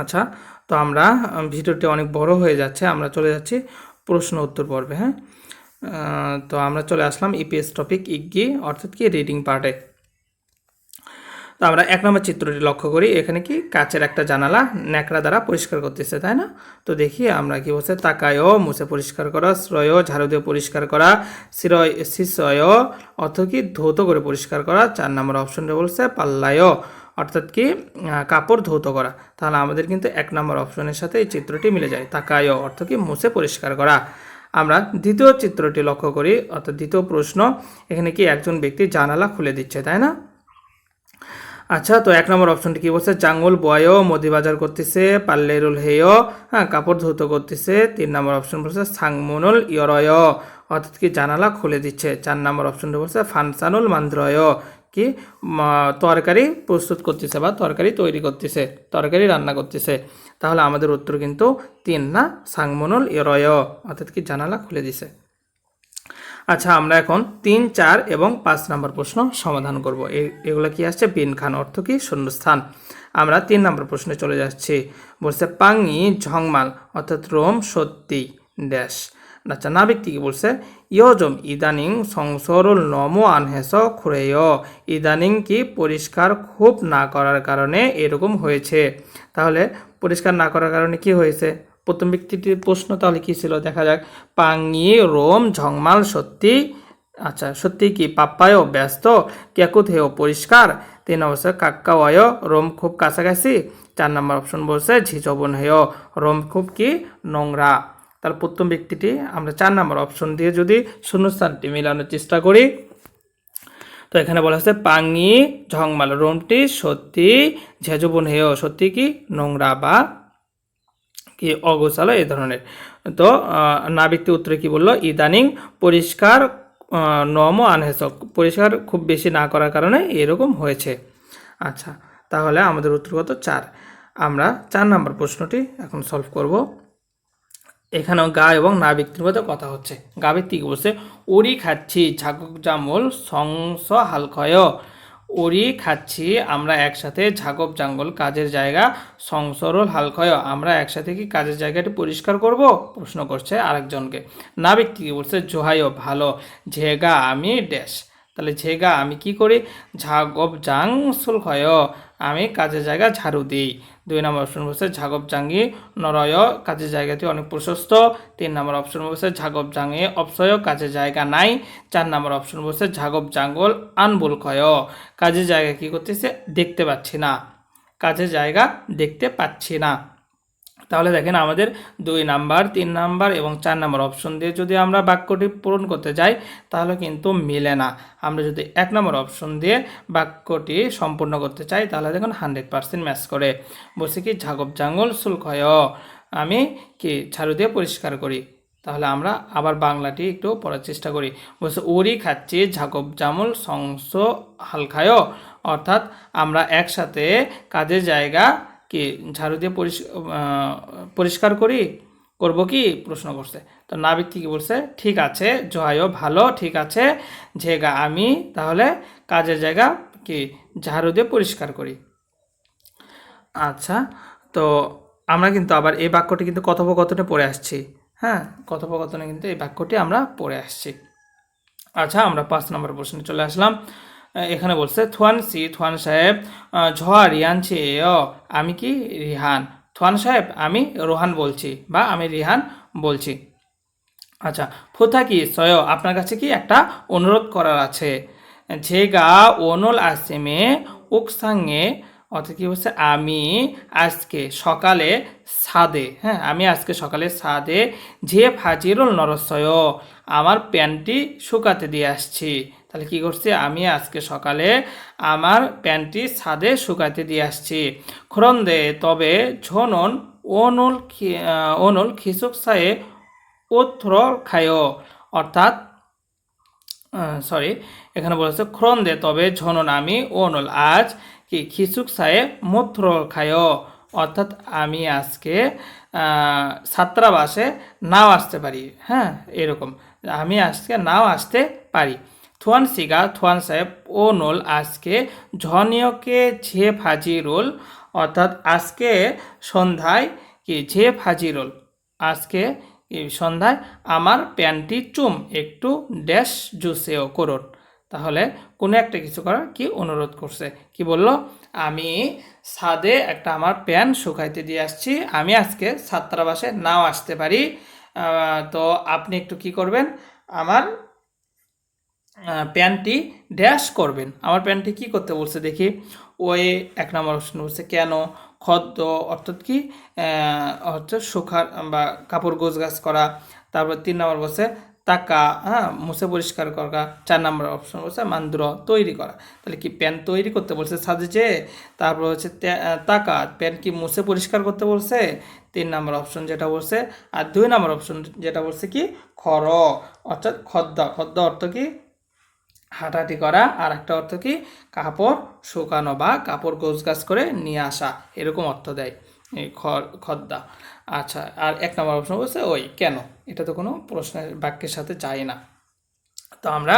আচ্ছা, তো আমরা ভিডিওটি অনেক বড় হয়ে যাচ্ছে, আমরা চলে যাচ্ছি প্রশ্ন উত্তর পর্বে। হ্যাঁ, তো আমরা চলে আসলাম ইপিএস টপিক ইগি, অর্থাৎ কি রিডিং পার্টে। তো আমরা 1 নম্বর চিত্রটি লক্ষ্য করি। এখানে কি কাচের একটা জানালা ন্যাকড়া দ্বারা পরিষ্কার করতেছে, তাই না? তো দেখি আমরা কি বলছে, তাকায় মুছে পরিষ্কার করা, শ্রয় ঝাড়ু দিয়ে পরিষ্কার করা, শিশয় অর্থ কি ধৌত করে পরিষ্কার করা। 4 নম্বর অপশনটা বলছে পাল্লায়, অর্থাৎ কি কাপড় ধৌত করা। তাহলে আমাদের কিন্তু 1 নম্বর অপশনের সাথে এই চিত্রটি মিলে যায়, তাকায় অর্থ কি মুছে পরিষ্কার করা। আমরা দ্বিতীয় চিত্রটি লক্ষ্য করি, অর্থাৎ দ্বিতীয় প্রশ্ন। এখানে কি একজন ব্যক্তি জানালা খুলে দিচ্ছে, তাই না? আচ্ছা, তো 1 নম্বর অপশনটি কি বলছে, জাঙ্গল বয় মুদি বাজার করতেছে, পাল্লেরুল হেয় হ্যাঁ কাপড় ধৌত করতেছে। 3 নম্বর অপশন বলছে সাংমনুল ইয়রয়, অর্থাৎ কি জানালা খুলে দিচ্ছে। 4 নম্বর অপশনটি বলছে ফানসানুল মান্দ্রয়, কি তরকারি প্রস্তুত করতেছে বা তরকারি তৈরি করতেছে, তরকারি রান্না করতেছে। তাহলে আমাদের উত্তর কিন্তু 3 না, সাংমনুল ইয়রয়, অর্থাৎ কি জানালা খুলে দিছে। আচ্ছা, আমরা এখন 3, 4 এবং 5 নম্বর প্রশ্ন সমাধান করব। এগুলো কি আসছে, বিনখান অর্থ কি শূন্যস্থান। আমরা 3 নম্বর প্রশ্নে চলে যাচ্ছি। বলছে পাঙি ঝংমাল, অর্থাৎ রোম সত্যি ড্যাশ। আচ্ছা, নাবিকটি কি বলছে, ইয়জম ইদানিং সংসরল নম আনহেস খুরেয়, ইদানিং কি পরিষ্কার খুব না করার কারণে এরকম হয়েছে। তাহলে পরিষ্কার না করার কারণে কি হয়েছে, প্রথম ব্যক্তিটির প্রশ্ন তাহলে কি ছিল, দেখা যাক। পাঙি রোম ঝংমাল সত্যি, আচ্ছা সত্যি কি পাপ্পায় ব্যস্ত, কেকুত হেয় পরিষ্কার। 3 অবস্থা কাক্কাওয় রোম খুব কাছাকাছি। 4 নম্বর অপশন বলছে ঝিঝবন হেয়, রোম খুব কি নোংরা। তাহলে প্রথম ব্যক্তিটি আমরা 4 নম্বর অপশন দিয়ে যদি শূন্যস্থানটি মেলানোর চেষ্টা করি, তো এখানে বলা হচ্ছে পাঙি ঝংমাল রোমটি সত্যি, ঝেজবন হেয় সত্যি কি নোংরা বা কি অগোছালো এই ধরনের। তো নাবিকটি উত্তরে কি বললো, ইদানিং পরিষ্কার নম আনহেসক, পরিষ্কার খুব বেশি না করার কারণে এরকম হয়েছে। আচ্ছা, তাহলে আমাদের উত্তর কত, 4। আমরা 4 নম্বর প্রশ্নটি এখন সলভ করব। এখানেও গা এবং না ব্যক্তির মধ্যে কথা হচ্ছে। গা ব্যক্তি কি বলছে, উড়ি খাচ্ছি ঝাঁকুক জামল সংস হালক্ষয়, উড়ি খাচ্ছি আমরা একসাথে, ঝাঁকপ জাঙ্গল কাজের জায়গা, সংসরল হালক্ষয় আমরা একসাথে কি কাজের জায়গাটি পরিষ্কার করব, প্রশ্ন করছে আরেকজনকে। না ব্যক্তি কি বলছে, জোহায় ভালো, ঝেগা আমি ড্যাশ। তাহলে ঝেগা আমি কি করি, ঝাগব জাং সুলক্ষয় আমি কাজের জায়গা ঝাড়ু দিই। 2 নম্বর অপশন বলছে ঝাগব জাঙ্গি নরয় কাজের জায়গাটি অনেক প্রশস্ত। 3 নম্বর অপশন বলছে ঝাগব জাঙ্গি অপসয় কাজের জায়গা নাই। 4 নম্বর অপশন বলছে ঝাগব জাঙ্গল আনবুল ক্ষয় কাজের জায়গা কি করতেছে, দেখতে পাচ্ছি না, কাজের জায়গা দেখতে পাচ্ছি না। তাহলে দেখেন আমাদের 2 নাম্বার 3 নাম্বার এবং 4 নাম্বার অপশন দিয়ে যদি আমরা বাক্যটি পূরণ করতে যাই তাহলে কিন্তু মিলে না। আমরা যদি 1 নম্বর অপশন দিয়ে বাক্যটি সম্পূর্ণ করতে চাই তাহলে দেখুন 100% ম্যাচ করে। বলছে কি ঝাগব জাঙ্গল সুলক্ষয় আমি কি ঝাড়ু দিয়ে পরিষ্কার করি। তাহলে আমরা আবার বাংলাটি একটু পড়ার চেষ্টা করি। বলছে উড়ি খাচ্ছি ঝাগব জামল সংস হালখায়, অর্থাৎ আমরা একসাথে কাজের জায়গা কি ঝাড়ু দিয়ে পরিষ্কার করব কি, প্রশ্ন করছে। তো নাবিক কি বলছে, ঠিক আছে জয় ভালো, ঠিক আছে ঝেগা আমি তাহলে কাজের জায়গা কি ঝাড়ু দিয়ে পরিষ্কার করি। আচ্ছা, তো আমরা কিন্তু আবার এই বাক্যটি কিন্তু কথোপকথনে পড়ে আসছি। হ্যাঁ, কথোপকথনে কিন্তু এই বাক্যটি আমরা পড়ে আসছি। আচ্ছা, আমরা 5 নম্বর প্রশ্নে চলে আসলাম। এখানে বলছে থোয়ান সাহেব ঝোয়া রিহান চেয়েও আমি কি রিহান, থোয়ান সাহেব আমি রোহান বলছি বা আমি রিহান বলছি। আচ্ছা, ফুথা কি সয় আপনার কাছে কি একটা অনুরোধ করার আছে। ঝেগা ওনল আসেমে উকসাঙ্গে, অর্থাৎ কি বলছে, আমি আজকে সকালে ছাদে, হ্যাঁ আমি আজকে সকালে ছাদে যে ফাজিরুল নরসয় আমার প্যান্টটি শুকাতে দিয়ে আসছি। তাহলে কি করছি, আমি আজকে সকালে আমার প্যান্টটি ছাদে শুকাতে দিয়ে আসছি। খরন্দে তবে ঝনন ওনল খিসুক সায়ে ওথ্রল খায়, অর্থাৎ সরি, এখানে বলেছে ক্রন্দে তবে ঝনন আমি ওনল আজ কি খিচুক সায়ে মোথ্রল খায়, অর্থাৎ আমি আজকে ছাত্রাবাসে নাও আসতে পারি। হ্যাঁ, এরকম আমি আজকে নাও আসতে পারি। থুয়ান সিগা থুয়ান সাহেব ও নোল আজকে ঝনিয়কে ঝে ভাজি রোল, অর্থাৎ আজকে সন্ধ্যায় কি ঝে ভাজি রোল, আজকে সন্ধ্যায় আমার প্যান্টটি চুম একটু ড্যাশ জুসেও করুন। তাহলে কোনো একটা কিছু করার কি অনুরোধ করছে, কি বলল, আমি ছাদে একটা আমার প্যান্ট শুকাইতে দিয়ে আসছি, আমি আজকে ছাত্রাবাসে নাও আসতে পারি, তো আপনি একটু কি করবেন, আমার প্যান্টটি ড্যাশ করবেন। আমার প্যান্টটি কি করতে বলছে দেখি, ওই 1 নম্বর অপশন বলছে কেন, খদ্দ অর্থাৎ কি হচ্ছে শুকার বা কাপড় গোছগাছ করা, তারপর 3 নম্বর বলছে তাকা, হ্যাঁ মুছে পরিষ্কার করা, 4 নম্বর অপশন বলছে মান্দ্র তৈরি করা। তাহলে কি প্যান্ট তৈরি করতে বলছে সাজে যে, তারপর হচ্ছে তাকা প্যান্ট কি মুছে পরিষ্কার করতে বলছে, 3 নম্বর অপশন যেটা বলছে, আর 2 নম্বর অপশন যেটা বলছে কি খর, অর্থাৎ খদ্দা, খদ্দা অর্থ কি হাঁটাহাঁটি করা, আর একটা অর্থ কি কাপড় শুকানো বা কাপড় গোছগাছ করে নিয়ে আসা, এরকম অর্থ দেয় এই খদ্দা। আচ্ছা, আর 1 নম্বর অপশন বলছে ওই কেন, এটা তো কোনো প্রশ্নের বাক্যের সাথে যায় না। তো আমরা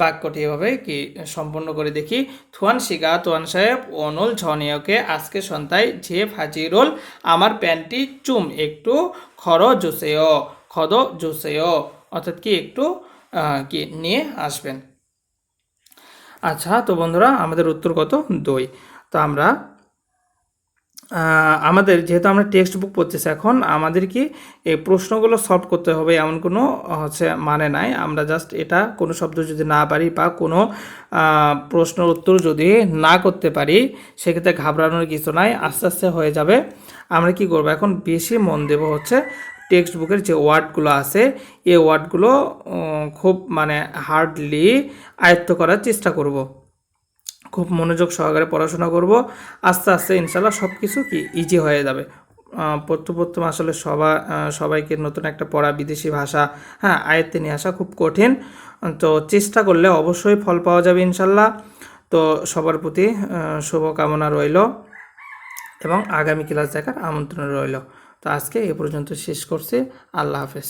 বাক্যটি এভাবে কি সম্পূর্ণ করে দেখি। থুয়ান শিগা তোয়ান সাহেব অনুল ঝনিয়কে আজকে সন্ধ্যায় ঝে ভাজি রোল আমার প্যান্টটি চুম একটু খর জুসেও, খদ জুসেও, অর্থাৎ কি একটু কি নিয়ে আসবেন। আচ্ছা, তো বন্ধুরা আমাদের উত্তর কত 2। তো আমরা আমাদের যেহেতু আমরা টেক্সট বুক পড়তেছি এখন, আমাদের কি এই প্রশ্নগুলো সলভ করতে হবে এমন কোনো হচ্ছে মানে নাই। আমরা জাস্ট এটা কোনো শব্দ যদি না পারি বা কোনো প্রশ্নের উত্তর যদি না করতে পারি, সেক্ষেত্রে ঘাবড়ানোর কিছু নাই, আস্তে আস্তে হয়ে যাবে। আমরা কি করব এখন, বেশি মন দেব হচ্ছে টেক্সট বুকের যে ওয়ার্ডগুলো আছে, এই ওয়ার্ডগুলো খুব মানে হার্ডলি আয়ত্ত করার চেষ্টা করব, খুব মনোযোগ সহকারে পড়াশোনা করব, আস্তে আস্তে ইনশাল্লাহ সব কিছু কি ইজি হয়ে যাবে। প্রথম আসলে সবাইকে নতুন একটা পড়া বিদেশি ভাষা হ্যাঁ আয়ত্তে নিয়ে আসা খুব কঠিন, তো চেষ্টা করলে অবশ্যই ফল পাওয়া যাবে ইনশাল্লাহ। তো সবার প্রতি শুভকামনা রইল এবং আগামী ক্লাস দেখার আমন্ত্রণ রইল। তো আজকে এ পর্যন্ত শেষ করছি, আল্লাহ হাফেজ।